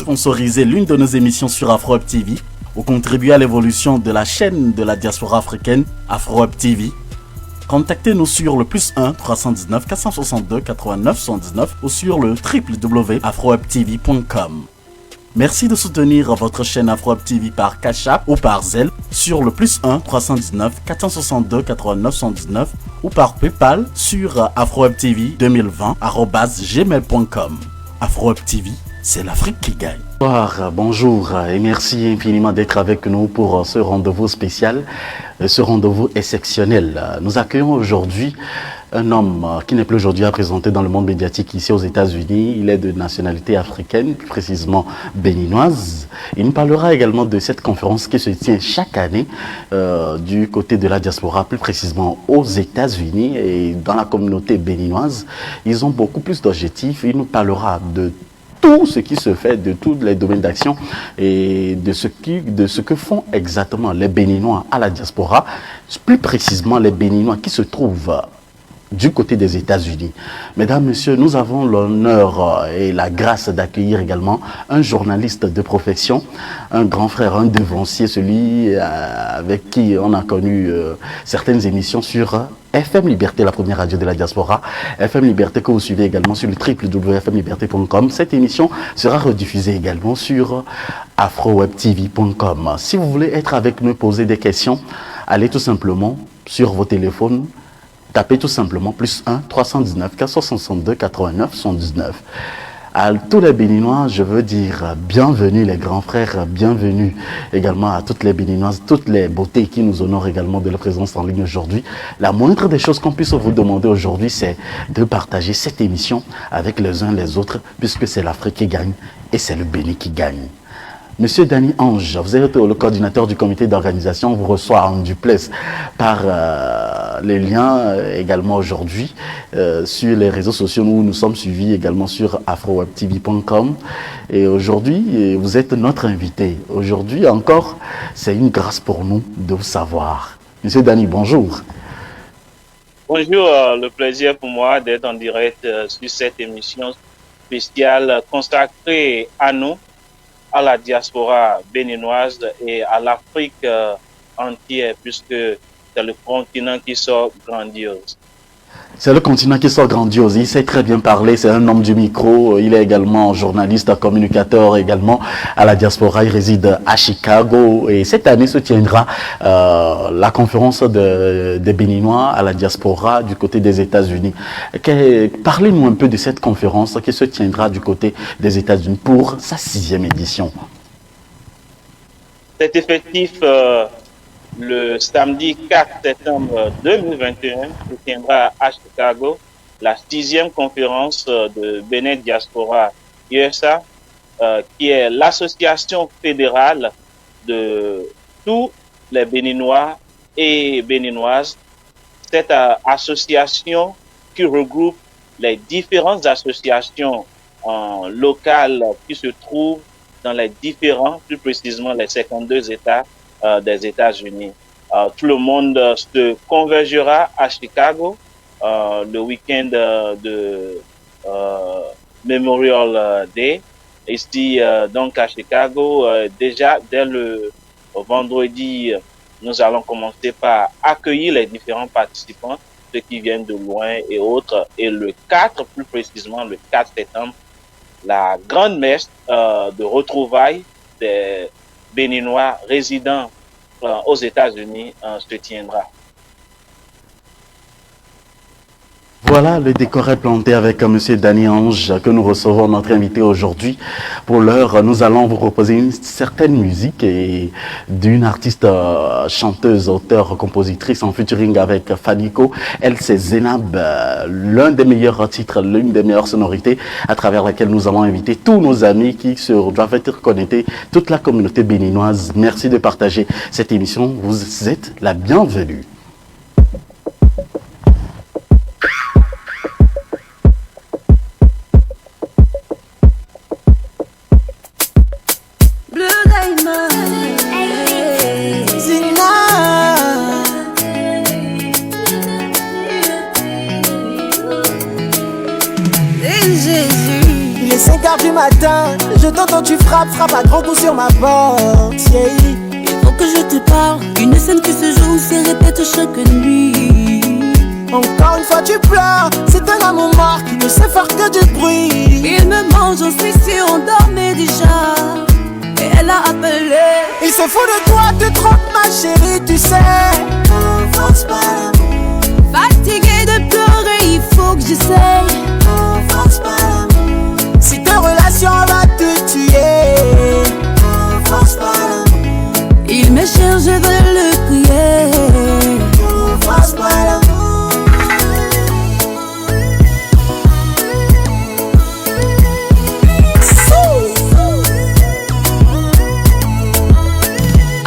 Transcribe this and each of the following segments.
sponsoriser l'une de nos émissions sur Afro-Web TV ou contribuer à l'évolution de la chaîne de la diaspora africaine Afro-Web TV, contactez-nous sur le +1 319 462 89 119 ou sur le www.afrowebtv.com. Merci de soutenir votre chaîne Afro-Web TV par Cash App ou par Zelle sur le +1 319 462 89 119 ou par PayPal sur afrowebtv2020@gmail.com. Afro-Web TV, c'est l'Afrique qui gagne. Bonjour et merci infiniment d'être avec nous pour ce rendez-vous spécial, ce rendez-vous exceptionnel. Nous accueillons aujourd'hui un homme qui n'est plus aujourd'hui à présenter dans le monde médiatique ici aux États-Unis. Il est de nationalité africaine, plus précisément béninoise. Il nous parlera également de cette conférence qui se tient chaque année du côté de la diaspora, plus précisément aux États-Unis et dans la communauté béninoise. Ils ont beaucoup plus d'objectifs. Il nous parlera de tout ce qui se fait, de tous les domaines d'action et de ce que font exactement les Béninois à la diaspora, plus précisément les Béninois qui se trouvent du côté des États-Unis. Mesdames, Messieurs, nous avons l'honneur et la grâce d'accueillir également un journaliste de profession, un grand frère, un devancier, celui avec qui on a connu certaines émissions sur FM Liberté, la première radio de la diaspora. FM Liberté que vous suivez également sur le www.fmliberté.com. Cette émission sera rediffusée également sur afrowebtv.com. Si vous voulez être avec nous, poser des questions, allez tout simplement sur vos téléphones. Tapez tout simplement +1 319 462 89 119. À tous les Béninois, je veux dire bienvenue les grands frères, bienvenue également à toutes les Béninoises, toutes les beautés qui nous honorent également de leur présence en ligne aujourd'hui. La moindre des choses qu'on puisse vous demander aujourd'hui, c'est de partager cette émission avec les uns les autres, puisque c'est l'Afrique qui gagne et c'est le Bénin qui gagne. Monsieur Danny Ange, vous êtes le coordinateur du comité d'organisation, on vous reçoit en duplex par les liens également aujourd'hui sur les réseaux sociaux où nous sommes suivis également sur afrowebtv.com. Et aujourd'hui, vous êtes notre invité. Aujourd'hui encore, c'est une grâce pour nous de vous savoir. Monsieur Danny, bonjour. Bonjour, le plaisir pour moi d'être en direct sur cette émission spéciale consacrée à nous, à la diaspora béninoise et à l'Afrique entière, puisque c'est le continent qui sort grandiose. C'est le continent qui sort grandiose. Il sait très bien parler, c'est un homme du micro. Il est également journaliste, communicateur également à la diaspora. Il réside à Chicago. Et cette année se tiendra la conférence des Béninois à la diaspora du côté des États-Unis. Parlez-nous un peu de cette conférence qui se tiendra du côté des États-Unis pour sa 6e édition. C'est effectif le samedi 4 septembre 2021, se tiendra à Chicago la 6e conférence de Bénin Diaspora USA, qui est l'association fédérale de tous les Béninois et Béninoises. Cette association qui regroupe les différentes associations locales qui se trouvent dans les différents, plus précisément les 52 États des États-Unis. Tout le monde se convergera à Chicago le week-end de Memorial Day. Ici, donc à Chicago, déjà dès le vendredi, nous allons commencer par accueillir les différents participants, ceux qui viennent de loin et autres. Et le 4, plus précisément le 4 septembre, la grande messe de retrouvailles des Béninois résidant aux États-Unis se tiendra. Voilà, le décor est planté avec M. Danny Ange que nous recevons notre invité aujourd'hui. Pour l'heure, nous allons vous proposer une certaine musique et d'une artiste chanteuse, auteure, compositrice en featuring avec Fanico. Elle, c'est Zenab, l'un des meilleurs titres, l'une des meilleures sonorités à travers laquelle nous allons inviter tous nos amis qui doivent être connectés, toute la communauté béninoise. Merci de partager cette émission. Vous êtes la bienvenue. Du matin, je t'entends, tu frappes. frappe à grands coups sur ma porte. Yeah. Il faut que je te parle, une scène qui se joue, se répète chaque nuit. Encore une fois tu pleures, c'est un amour mort qui ne sait faire que du bruit. Il me mange, j'en suis sûr, on dormait déjà. Et elle a appelé. Il se fout de toi, te trompe ma chérie, tu sais. On force pas l'amour. Fatigué de pleurer, il faut que j'essaye. On force pas l'amour. Si ta relation va te tuer, on force pas l'amour. Il me cherche, je veux le crier. On force pas l'amour.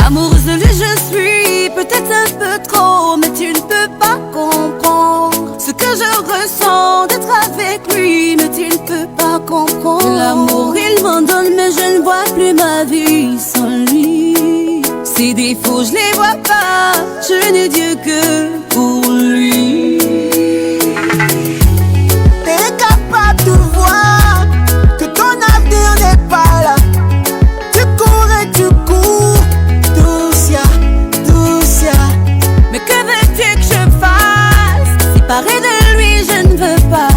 Amoureuse de lui je suis, peut-être un peu trop, mais tu ne peux pas comprendre ce que je ressens d'être avec lui, mais tu ne peux pas comprendre. L'amour il m'en donne, mais je ne vois plus ma vie sans lui. Ses défauts je les vois pas, je n'ai Dieu que pour lui. T'es capable de voir que ton avenir n'est pas là. Tu cours et tu cours, doucia. Mais que veux-tu que je fasse? Séparée de lui je ne veux pas.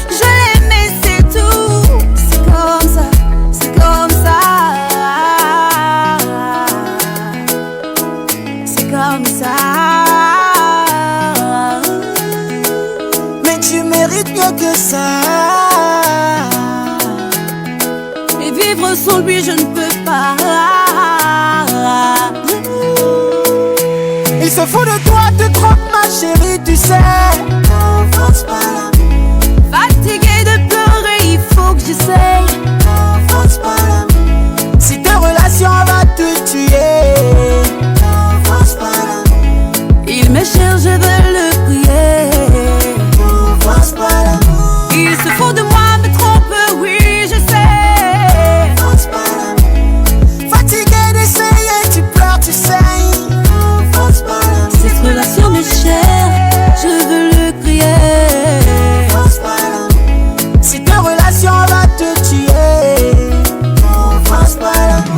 Je l'aimais c'est tout. C'est comme ça, c'est comme ça. C'est comme ça. Mais tu mérites mieux que ça. Et vivre sans lui je ne peux pas. Il se fout de toi, te trompe ma chérie, tu sais. On force pas l'amour. Fatigué de pleurer, il faut que j'essaye. On force pas l'amour. Si ta relation va te tuer, on force pas l'amour. Il me cherche, je veux le crier. On force pas l'amour. Il se fout de moi, me trompe, oui, je sais. On force pas l'amour. Fatigué d'essayer, tu pleures, tu saignes. On force pas l'amour. Cette relation m'est chère, je veux le crier. On force pas l'amour. Si ta relation va te tuer, on force pas l'amour.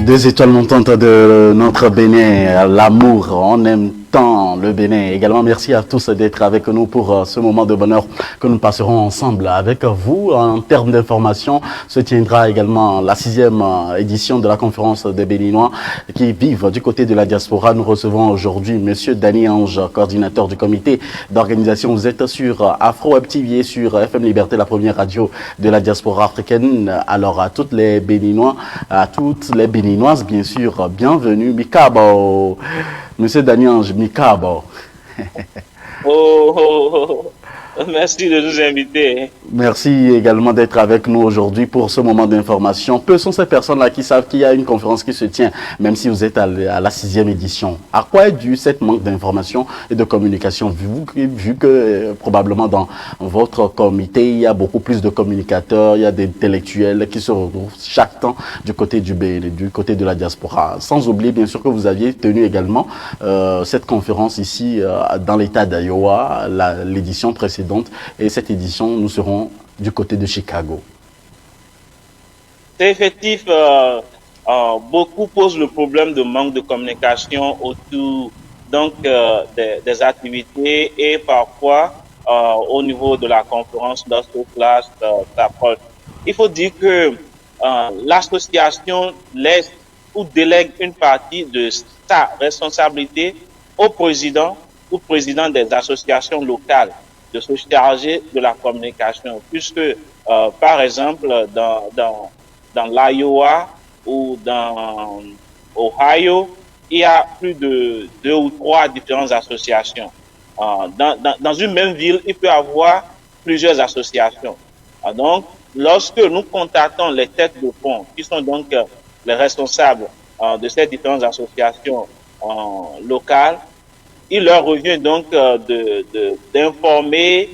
Deux étoiles montantes de notre Bénin, l'amour, on aime tant le Bénin. Également, merci à tous d'être avec nous pour ce moment de bonheur que nous passerons ensemble avec vous. En termes d'information, se tiendra également la 6e édition de la conférence des Béninois qui vivent du côté de la diaspora. Nous recevons aujourd'hui Monsieur Dany Ange, coordinateur du comité d'organisation. Vous êtes sur Afro Web TV et sur FM Liberté, la première radio de la diaspora africaine. Alors, à toutes les Béninois, à toutes les Béninoises, bien sûr, bienvenue. Mikabo. Monsieur Dany Ange, Mikabo. Merci de nous inviter. Merci également d'être avec nous aujourd'hui pour ce moment d'information. Peu sont ces personnes-là qui savent qu'il y a une conférence qui se tient, même si vous êtes à la 6e édition. À quoi est dû cette manque d'information et de communication, vu que probablement dans votre comité, il y a beaucoup plus de communicateurs, il y a des intellectuels qui se retrouvent chaque temps du côté du côté de la diaspora. Sans oublier bien sûr que vous aviez tenu également cette conférence ici dans l'état d'Iowa, l'édition précédente. Et cette édition, nous serons du côté de Chicago. C'est effectif, beaucoup posent le problème de manque de communication autour donc, des activités et parfois au niveau de la conférence lorsque classe s'approche. Il faut dire que l'association laisse ou délègue une partie de sa responsabilité au président ou président des associations locales de se charger de la communication, puisque par exemple dans l'Iowa ou dans Ohio, il y a plus de 2 ou 3 différentes associations. Dans une même ville, il peut y avoir plusieurs associations. Donc, lorsque nous contactons les têtes de pont, qui sont donc les responsables de ces différentes associations locales, il leur revient donc d'informer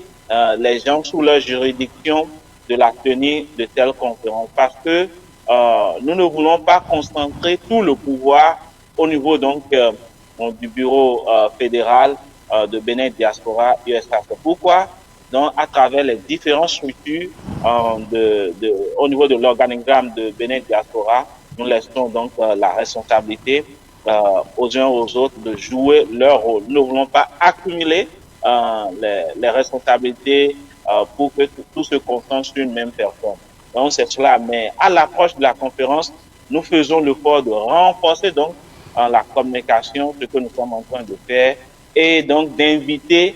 les gens sous leur juridiction de la tenue de telles conférences. Parce que nous ne voulons pas concentrer tout le pouvoir au niveau donc du bureau fédéral de Bénin Diaspora USA. C'est pourquoi, donc, à travers les différentes structures au niveau de l'organigramme de Bénin Diaspora, nous laissons donc la responsabilité aux uns aux autres de jouer leur rôle. Nous ne voulons pas accumuler les responsabilités pour que tout se concentre sur une même personne. Donc c'est cela. Mais à l'approche de la conférence, nous faisons l'effort de renforcer donc la communication, ce que nous sommes en train de faire, et donc d'inviter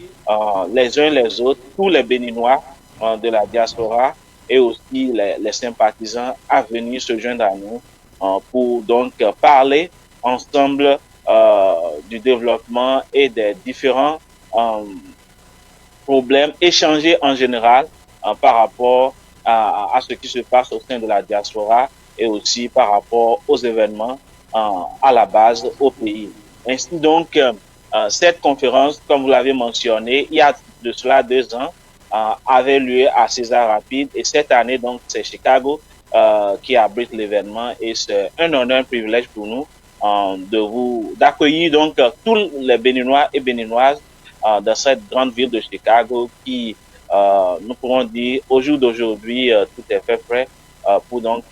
les uns les autres, tous les Béninois de la diaspora et aussi les sympathisants à venir se joindre à nous pour donc parler ensemble du développement et des différents problèmes, échanger en général par rapport à ce qui se passe au sein de la diaspora et aussi par rapport aux événements à la base au pays. Ainsi donc, cette conférence, comme vous l'avez mentionné, il y a de cela 2 ans, avait lieu à César-Rapide et cette année, donc, c'est Chicago qui abrite l'événement et c'est un honneur, un privilège pour nous d'accueillir donc tous les Béninois et Béninoises dans cette grande ville de Chicago qui, nous pourrons dire, au jour d'aujourd'hui, tout est fait prêt pour donc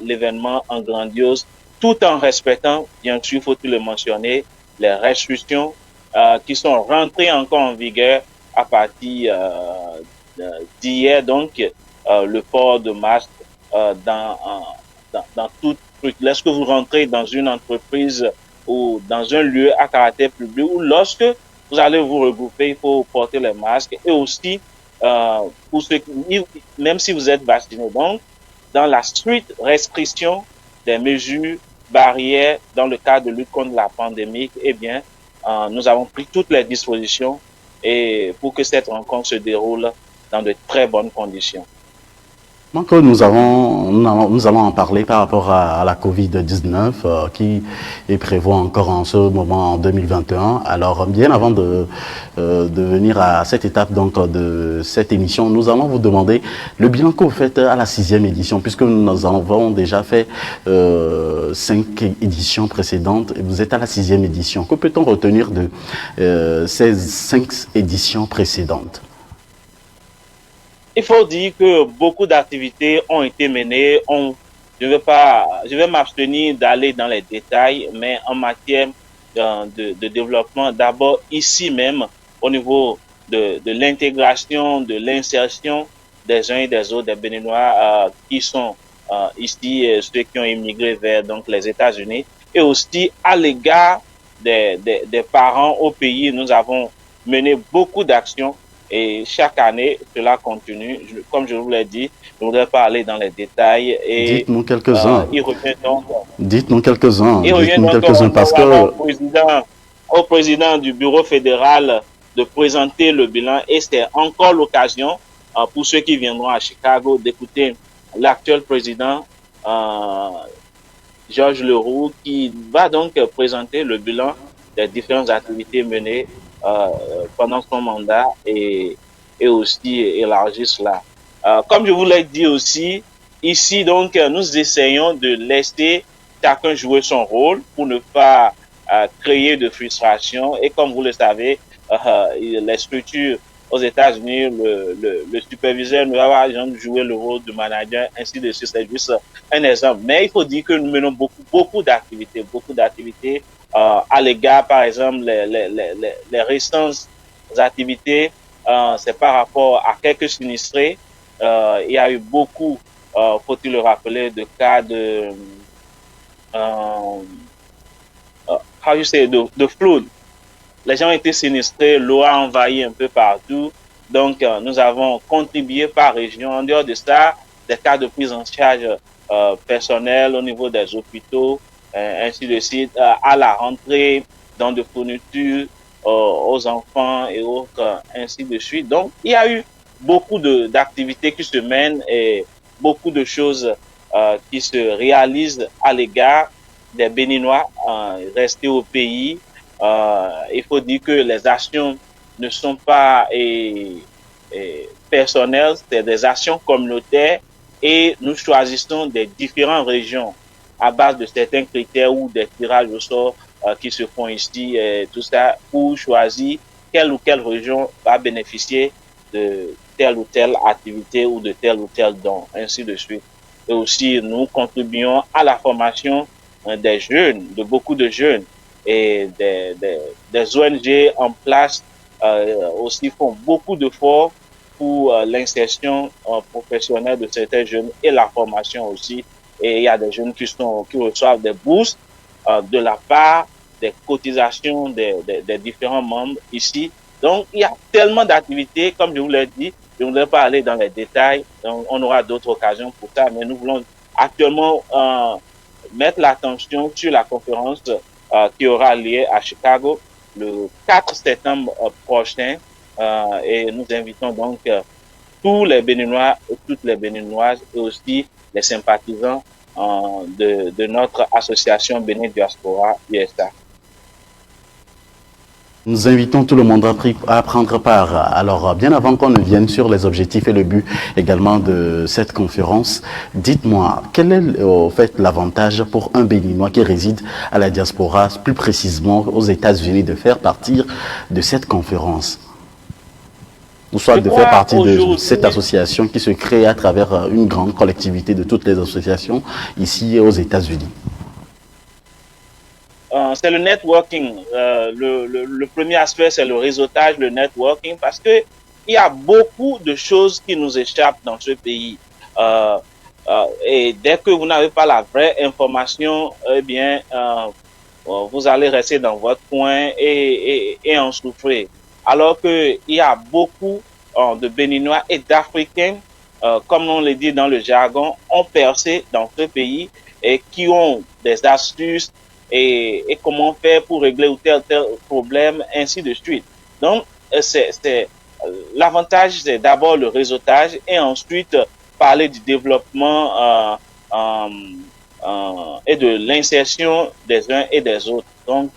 l'événement en grandiose, tout en respectant, bien sûr, faut-il le mentionner, les restrictions qui sont rentrées encore en vigueur à partir d'hier, donc le port de masque dans tout truc. Lorsque vous rentrez dans une entreprise ou dans un lieu à caractère public ou lorsque vous allez vous regrouper, il faut porter les masques et aussi pour ceux qui, même si vous êtes vacciné. Donc, dans la stricte restriction des mesures barrières dans le cadre de lutte contre la pandémie, eh bien, nous avons pris toutes les dispositions et pour que cette rencontre se déroule dans de très bonnes conditions. Donc nous allons en parler par rapport à la Covid-19 qui est prévue encore en ce moment en 2021. Alors bien avant de venir à cette étape donc de cette émission, nous allons vous demander le bilan que vous faites à la 6e édition, puisque nous avons déjà fait 5 éditions précédentes et vous êtes à la 6e édition. Que peut-on retenir de ces 5 éditions précédentes? Il faut dire que beaucoup d'activités ont été menées. Je vais m'abstenir d'aller dans les détails, mais en matière de développement, d'abord ici même, au niveau de l'intégration, de l'insertion des uns et des autres, des Béninois qui sont ici, ceux qui ont immigré vers donc les États-Unis, et aussi à l'égard des parents au pays, nous avons mené beaucoup d'actions. Et chaque année, cela continue. Comme je vous l'ai dit, je ne voudrais pas aller dans les détails. Dites-nous quelques-uns. Dites-nous quelques-uns. Il revient donc parce que au président du bureau fédéral de présenter le bilan. Et c'est encore l'occasion pour ceux qui viendront à Chicago d'écouter l'actuel président Georges Leroux qui va donc présenter le bilan des différentes activités menées pendant son mandat et aussi élargir cela. Comme je vous l'ai dit aussi, ici donc nous essayons de laisser chacun jouer son rôle pour ne pas créer de frustration et comme vous le savez, les structures aux États-Unis, le superviseur ne va pas jouer le rôle de manager, ainsi de suite, c'est juste un exemple. Mais il faut dire que nous menons beaucoup d'activités, à l'égard, par exemple, les récentes activités, c'est par rapport à quelques sinistrés. Il y a eu beaucoup, faut-il le rappeler, de cas de flood. Les gens ont été sinistrés, l'eau a envahi un peu partout. Donc, nous avons contribué par région. En dehors de ça, des cas de prise en charge personnelle au niveau des hôpitaux, ainsi de suite, à la rentrée dans de fournitures aux enfants et autres, ainsi de suite. Donc, il y a eu beaucoup d'activités qui se mènent et beaucoup de choses qui se réalisent à l'égard des Béninois restés au pays. Il faut dire que les actions ne sont pas personnelles, c'est des actions communautaires et nous choisissons des différentes régions à base de certains critères ou des tirages au sort qui se font ici, tout ça, pour choisir quelle ou quelle région va bénéficier de telle ou telle activité ou de tel ou tel don, ainsi de suite. Et aussi, nous contribuons à la formation des jeunes, de beaucoup de jeunes, et des ONG en place aussi font beaucoup d'efforts pour l'insertion professionnelle de certains jeunes et la formation aussi. Et il y a des jeunes qui reçoivent des bourses de la part des cotisations des différents membres ici. Donc, il y a tellement d'activités, comme je vous l'ai dit, je ne voudrais pas aller dans les détails, donc on aura d'autres occasions pour ça, mais nous voulons actuellement mettre l'attention sur la conférence qui aura lieu à Chicago le 4 septembre prochain, et nous invitons donc tous les Béninois et toutes les Béninoises et aussi les sympathisants de notre association Bénin Diaspora USA. Nous invitons tout le monde à prendre part. Alors, bien avant qu'on ne vienne sur les objectifs et le but également de cette conférence, dites-moi, quel est au fait l'avantage pour un Béninois qui réside à la diaspora, plus précisément aux États-Unis, de faire partie de cette conférence? Ou soit de faire partie de cette association qui se crée à travers une grande collectivité de toutes les associations ici aux États-Unis. C'est le networking. Le premier aspect, c'est le réseautage, le networking, parce que il y a beaucoup de choses qui nous échappent dans ce pays. Et dès que vous n'avez pas la vraie information, eh bien, vous allez rester dans votre coin et en souffrir. Alors que il y a beaucoup de Béninois et d'Africains, comme on le dit dans le jargon, ont percé dans ce pays et qui ont des astuces et comment faire pour régler ou tel problème, ainsi de suite. Donc, l'avantage, c'est d'abord le réseautage et ensuite parler du développement et de l'insertion des uns et des autres. Donc,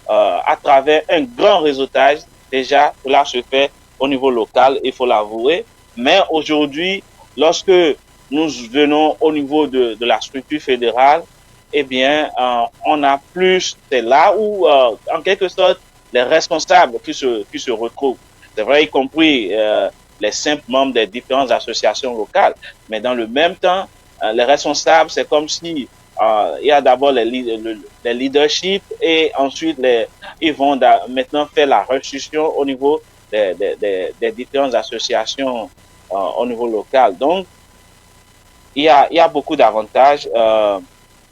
à travers un grand réseautage, déjà, cela se fait au niveau local, il faut l'avouer. Mais aujourd'hui, lorsque nous venons au niveau de la structure fédérale, eh bien, on a plus, c'est là où, en quelque sorte, les responsables qui se retrouvent. C'est vrai, y compris les simples membres des différentes associations locales. Mais dans le même temps, les responsables, c'est comme si il y a d'abord les leaderships et ensuite ils vont maintenant faire la restitution au niveau des différentes associations au niveau local. Donc, il y a beaucoup d'avantages.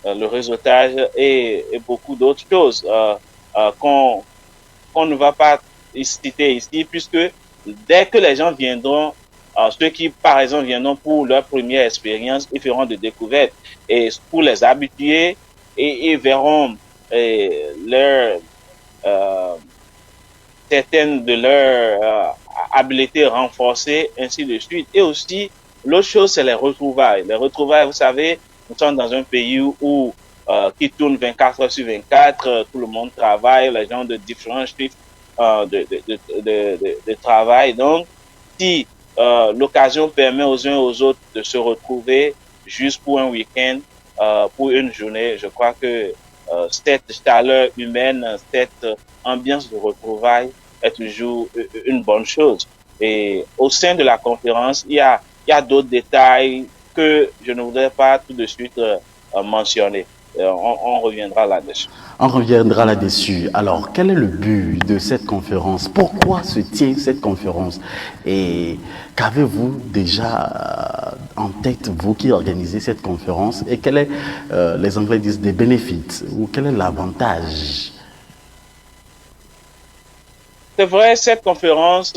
Le réseautage et beaucoup d'autres choses qu'on ne va pas citer ici, puisque dès que les gens viendront, ceux qui, par exemple, viendront pour leur première expérience, ils feront des découvertes. Et pour les habitués, et ils verront certaines de leurs habiletés renforcées, ainsi de suite. Et aussi, l'autre chose, c'est les retrouvailles. Les retrouvailles, vous savez, nous sommes dans un pays où qui tourne 24 heures sur 24, tout le monde travaille, les gens de différents chiffres de travail. Donc, si l'occasion permet aux uns et aux autres de se retrouver juste pour un week-end, pour une journée, je crois que cette chaleur humaine, cette ambiance de retrouvailles est toujours une bonne chose. Et au sein de la conférence, il y a d'autres détails que je ne voudrais pas tout de suite mentionner. On reviendra là-dessus. On reviendra là-dessus. Alors, quel est le but de cette conférence? Pourquoi se tient cette conférence? Et qu'avez-vous déjà en tête, vous qui organisez cette conférence? Et quel est, les Anglais disent, des bénéfices? Ou quel est l'avantage? C'est vrai, cette conférence,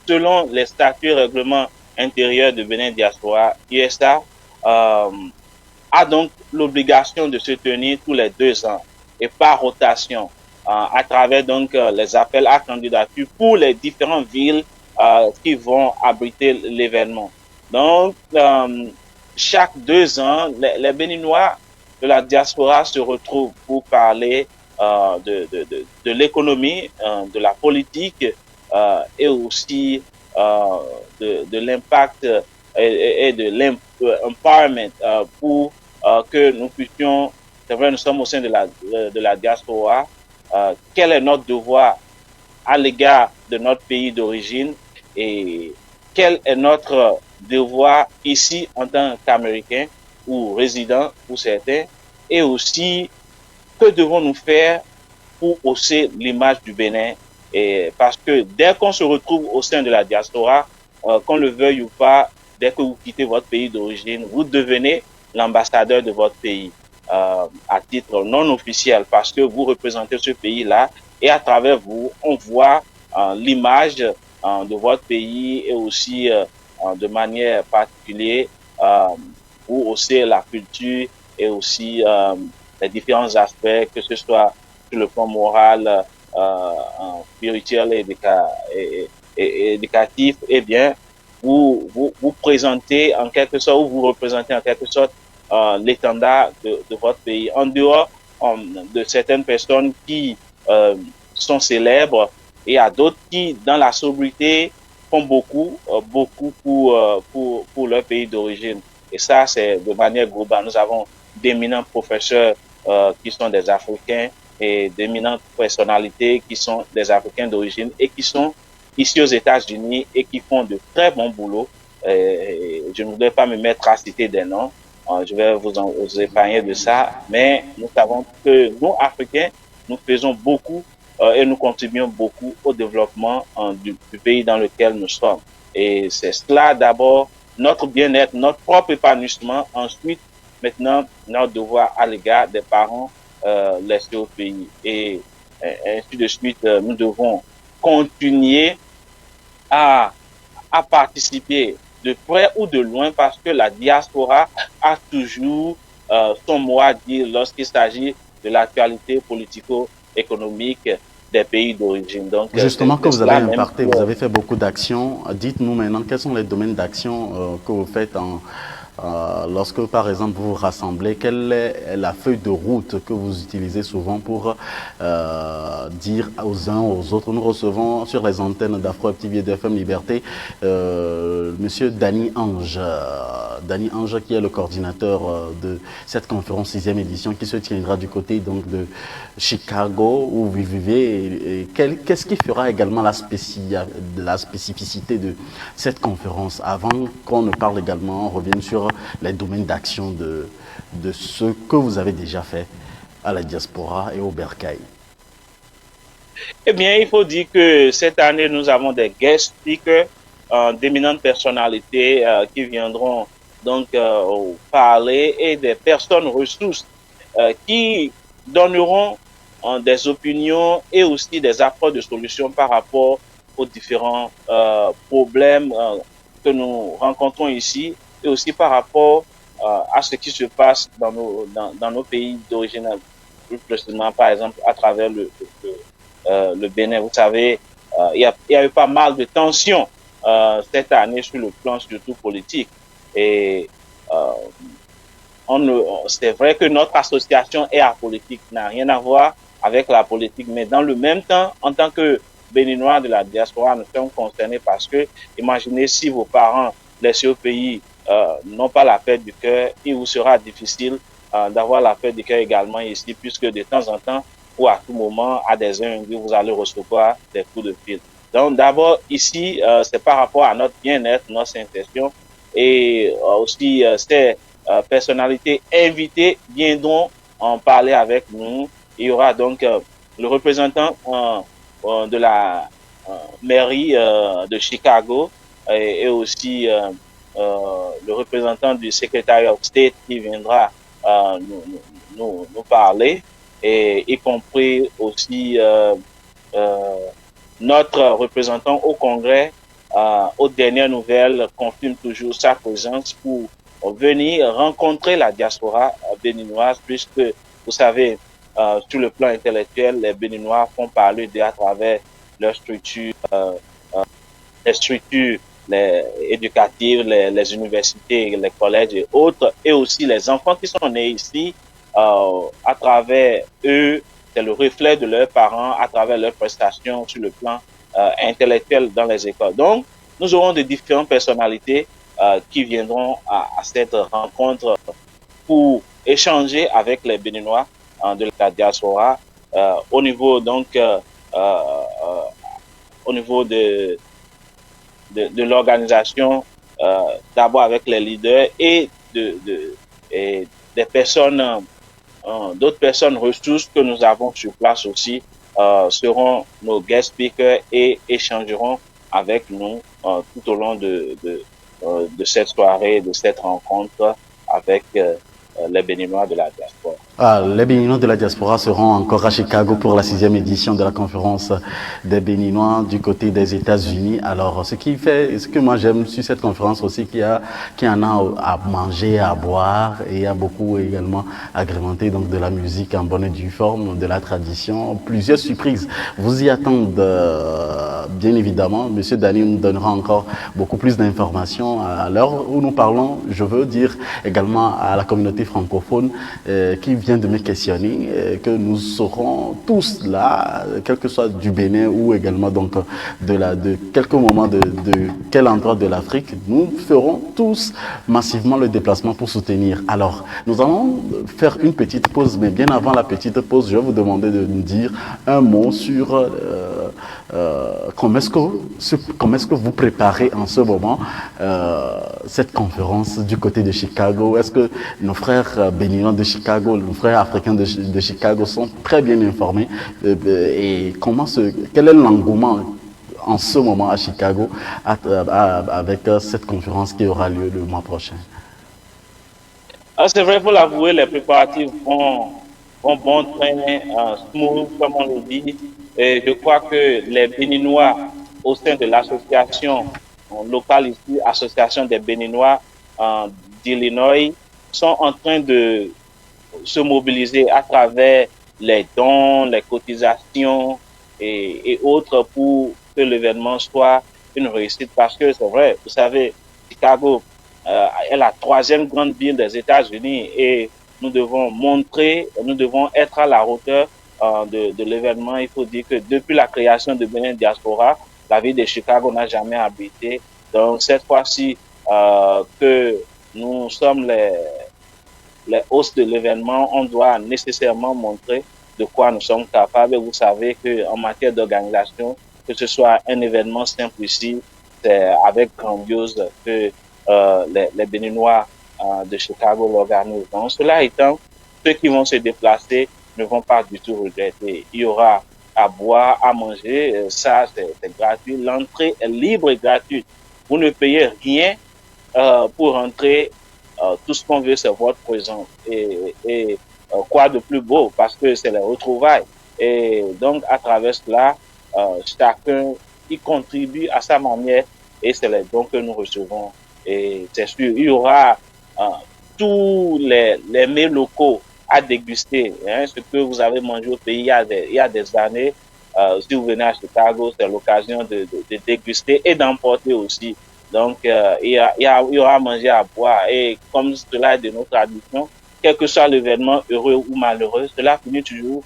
selon les statuts et règlements intérieurs de Bénin Diaspora USA, a donc l'obligation de se tenir tous les 2 ans et par rotation à travers donc les appels à candidature pour les différentes villes qui vont abriter l'événement. Donc, chaque 2 ans, les Béninois de la diaspora se retrouvent pour parler de l'économie, de la politique et aussi de l'impact et de empowerment pour que nous puissions, c'est vrai, nous sommes au sein de la diaspora, quel est notre devoir à l'égard de notre pays d'origine et quel est notre devoir ici en tant qu'Américains ou résidents pour certains, et aussi que devons-nous faire pour hausser l'image du Bénin, et parce que dès qu'on se retrouve au sein de la diaspora, qu'on le veuille ou pas, dès que vous quittez votre pays d'origine, vous devenez l'ambassadeur de votre pays à titre non officiel, parce que vous représentez ce pays-là et à travers vous, on voit l'image de votre pays et aussi de manière particulière pour hausser la culture et aussi les différents aspects, que ce soit sur le plan moral, spirituel et éducatif, eh bien, vous présentez en quelque sorte, ou vous représentez en quelque sorte l'étendard de votre pays. En dehors de certaines personnes qui sont célèbres, et il y a d'autres qui, dans la sobriété, font beaucoup pour leur pays d'origine. Et ça, c'est de manière globale. Nous avons d'éminents professeurs qui sont des Africains et d'éminentes personnalités qui sont des Africains d'origine et qui sont ici aux États-Unis et qui font de très bons boulots. Je ne voudrais pas me mettre à citer des noms. Je vais vous épargner de ça. Mais nous savons que nous, Africains, nous faisons beaucoup et nous contribuons beaucoup au développement du pays dans lequel nous sommes. Et c'est cela d'abord, notre bien-être, notre propre épanouissement. Ensuite, maintenant, notre devoir à l'égard des parents laissés au pays. Et ainsi de suite, nous devons continuer à participer de près ou de loin, parce que la diaspora a toujours son mot à dire lorsqu'il s'agit de l'actualité politico-économique des pays d'origine. Donc, justement, que vous avez imparté, vous avez fait beaucoup d'actions. Dites-nous maintenant, quels sont les domaines d'action que vous faites lorsque, par exemple, vous vous rassemblez? Quelle est la feuille de route que vous utilisez souvent pour dire aux uns aux autres? Nous recevons sur les antennes d'Afro TV et d'FM Liberté Monsieur Danny Ange. Danny Ange, qui est le coordinateur de cette conférence 6e édition qui se tiendra du côté donc de Chicago où vous vivez. Qu'est-ce qui fera également la spécificité de cette conférence? Avant qu'on ne parle également, on revienne sur les domaines d'action de ce que vous avez déjà fait à la diaspora et au Bercail. Eh bien, il faut dire que cette année, nous avons des guest speakers, d'éminentes personnalités qui viendront donc parler, et des personnes ressources qui donneront des opinions et aussi des apports de solutions par rapport aux différents problèmes que nous rencontrons ici, et aussi par rapport à ce qui se passe dans nos pays d'origine, plus précisément par exemple à travers le Bénin. Vous savez, il y a eu pas mal de tensions cette année sur le plan surtout politique. Et c'est vrai que notre association est apolitique, n'a rien à voir avec la politique, mais dans le même temps, en tant que Béninois de la diaspora, nous sommes concernés parce que, imaginez si vos parents laissés au pays n'ont pas la paix du cœur, il vous sera difficile d'avoir la paix du cœur également ici, puisque de temps en temps ou à tout moment, à des heures, vous allez recevoir des coups de fil. Donc d'abord ici, c'est par rapport à notre bien-être, notre intention, et aussi ces personnalités invitées viendront en parler avec nous. Il y aura donc le représentant de la mairie de Chicago et aussi le représentant du Secretary of State qui viendra nous parler, et y compris aussi notre représentant au Congrès. Aux dernières nouvelles, confirme toujours sa présence pour venir rencontrer la diaspora béninoise, puisque vous savez, sur le plan intellectuel, les Béninois font parler d'eux à travers leurs structures, les structures éducatives, les universités, les collèges et autres, et aussi les enfants qui sont nés ici, à travers eux, c'est le reflet de leurs parents à travers leurs prestations sur le plan intellectuel dans les écoles. Donc, nous aurons de différentes personnalités qui viendront à cette rencontre pour échanger avec les Béninois de la diaspora au niveau donc au niveau de l'organisation, d'abord avec les leaders et et des personnes, d'autres personnes ressources que nous avons sur place aussi seront nos guest speakers et échangeront avec nous tout au long de cette soirée, de cette rencontre avec les Béninois de la diaspora. Les Béninois de la diaspora seront encore à Chicago pour la 6e édition de la conférence des Béninois du côté des États-Unis. Alors, ce que moi j'aime sur cette conférence aussi, qu'il y en a à manger, à boire, et il y a beaucoup également agrémenté donc de la musique en bonne et due forme, de la tradition, plusieurs surprises vous y attendent bien évidemment. Monsieur Dani nous donnera encore beaucoup plus d'informations à l'heure où nous parlons. Je veux dire également à la communauté francophone qui vient de me questionner, que nous serons tous là, quel que soit du Bénin ou également donc de quelques moments de quel endroit de l'Afrique, nous ferons tous massivement le déplacement pour soutenir. Alors, nous allons faire une petite pause, mais bien avant la petite pause, je vais vous demander de nous dire un mot sur comment est-ce que vous préparez en ce moment cette conférence du côté de Chicago. Est-ce que nos frères béninois de Chicago, nos frères africains de Chicago sont très bien informés et quel est l'engouement en ce moment à Chicago avec cette conférence qui aura lieu le mois prochain? C'est vrai, pour l'avouer, les préparatifs vont bon train, smooth, comme on le dit. Et je crois que les Béninois, au sein de l'association locale ici, Association des Béninois d'Illinois, sont en train de se mobiliser à travers les dons, les cotisations et autres pour que l'événement soit une réussite. Parce que c'est vrai, vous savez, Chicago est la 3e grande ville des États-Unis et nous devons être à la hauteur de l'événement. Il faut dire que depuis la création de Bénin Diaspora, la ville de Chicago n'a jamais abrité. Donc cette fois-ci que nous sommes les hosts de l'événement, on doit nécessairement montrer de quoi nous sommes capables. Et vous savez qu'en matière d'organisation, que ce soit un événement simple ici, c'est avec grandiose que les Béninois de Chicago l'organisent. Donc, cela étant, ceux qui vont se déplacer ne vont pas du tout regretter. Il y aura à boire, à manger, ça c'est gratuit. L'entrée est libre et gratuite. Vous ne payez rien pour entrer. Tout ce qu'on veut, c'est votre présence. Et quoi de plus beau, parce que c'est les retrouvailles. Et donc, à travers cela, chacun y contribue à sa manière et c'est les dons que nous recevons. Et c'est sûr, il y aura tous les mets locaux à déguster. Hein, ce que vous avez mangé au pays il y a des années. Si vous venez à Chicago, c'est l'occasion de déguster et d'emporter aussi. Donc, il y aura à manger, à boire. Et comme cela est de nos traditions, quel que soit l'événement, heureux ou malheureux, cela finit toujours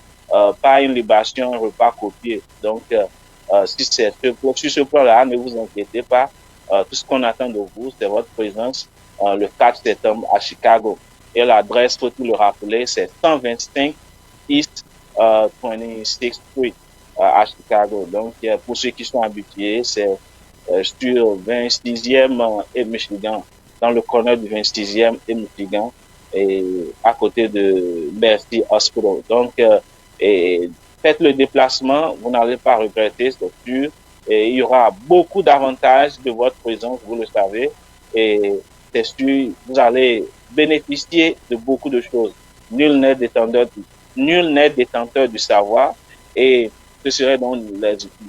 par une libation, un repas copié. Donc, sur ce plan-là, ne vous inquiétez pas. Tout ce qu'on attend de vous, c'est votre présence le 4 septembre à Chicago. Et l'adresse, faut-il le rappeler, c'est 125 East 26th Street à Chicago. Donc, pour ceux qui sont habitués, c'est sur 26e et Michigan, dans le corner du 26e et Michigan, et à côté de Bercy Hospital. Donc, faites le déplacement, vous n'allez pas regretter, c'est sûr. Et il y aura beaucoup d'avantages de votre présence, vous le savez. Et c'est sûr, vous allez bénéficier de beaucoup de choses. Nul n'est détenteur du savoir. Et ce serait donc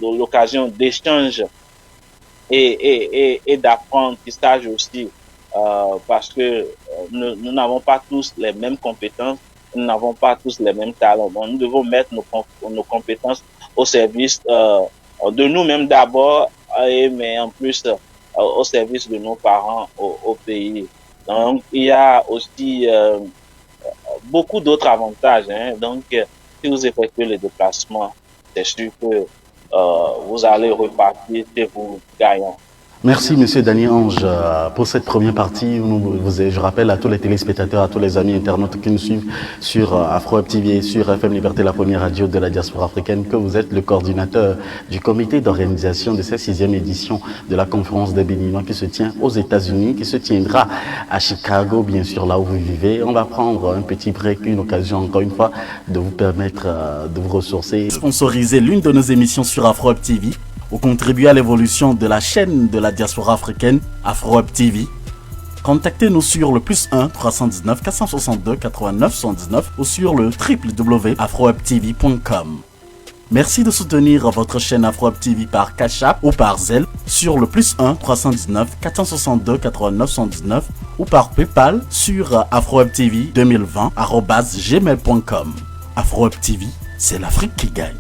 l'occasion d'échange et d'apprentissage aussi. Parce que nous n'avons pas tous les mêmes compétences, nous n'avons pas tous les mêmes talents. Donc, nous devons mettre nos compétences au service de nous-mêmes d'abord, mais en plus au service de nos parents au pays. Donc, il y a aussi beaucoup d'autres avantages. Hein. Donc, si vous effectuez le déplacement, c'est sûr que vous allez repartir chez vous gagnant. Merci, Monsieur Daniel Ange, pour cette première partie. Je rappelle à tous les téléspectateurs, à tous les amis internautes qui nous suivent sur Afro Web TV et sur FM Liberté, la première radio de la diaspora africaine, que vous êtes le coordinateur du comité d'organisation de cette 6e édition de la conférence des Béninois qui se tient aux États-Unis, qui se tiendra à Chicago, bien sûr, là où vous vivez. On va prendre un petit break, une occasion, encore une fois, de vous permettre de vous ressourcer. Sponsoriser l'une de nos émissions sur Afro Web TV, ou contribuer à l'évolution de la chaîne de la diaspora africaine Afro Web TV, contactez-nous sur le +1 319 462 89 79 ou sur le www.afrowebtv.com. Merci de soutenir votre chaîne Afro Web TV par Cash App ou par Zelle sur le +1 319 462 89 79 ou par PayPal sur afrowebtv2020@gmail.com. Afro Web TV, c'est l'Afrique qui gagne.